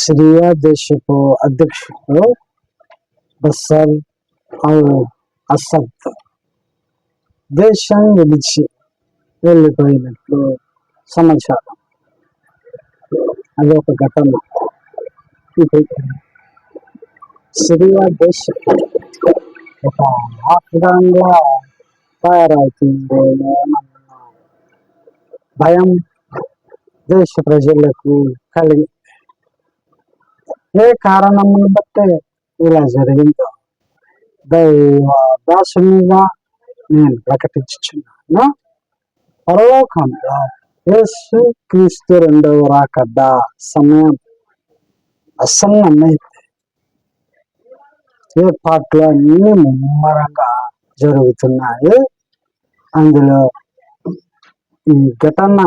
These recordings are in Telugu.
సిరియా దేశపు అధ్యక్షుడు బషర్ అల్ అసద్ దేశం విడిచి వెళ్ళిపోయినట్లు సమాచారం. అది ఒక ఘటన. సిరియా దేశం ఒక ఆఫ్ఘన్గా తయారవుతుందో భయం దేశ ప్రజలకు కలిగి, ఏ కారణమును బట్టి ఇలా జరిగిందో దైవ దాసునిగా నేను ప్రకటించుచున్నాను. పరలోకంలో యేసు క్రీస్తు రెండవ రాకడ సమయం అసన్నమైతే ఏర్పాట్లు అన్ని ముమ్మరంగా జరుగుతున్నాయి. అందులో ఈ ఘటన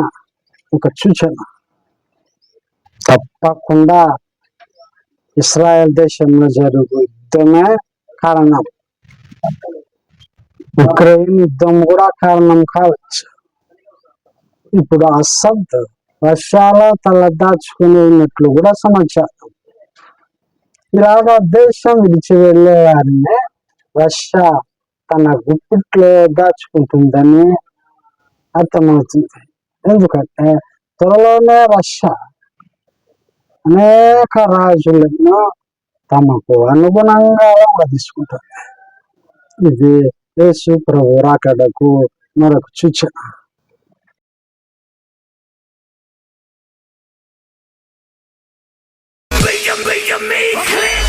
ఒక సూచన. తప్పకుండా ఇస్రాయల్ దేశంలో జరుగు యుద్ధమే కారణం. ఉక్రెయిన్ యుద్ధం కూడా కారణం కావచ్చు. ఇప్పుడు అసద్ రష్యాలో తలదాచుకునేట్లు కూడా సమాచారం. ఇలాగా దేశం విడిచి వెళ్ళే వారిని రష్యా తన గుప్పిట్లో దాచుకుంటుందని అర్థమవుతుంది. ఎందుకంటే త్వరలోనే రష్యా అనేక రాజులను తమకు అనుగుణంగా తీసుకుంటుంది. ఇది యేసు ప్రభు రాకడకు మరొక సూచన. Make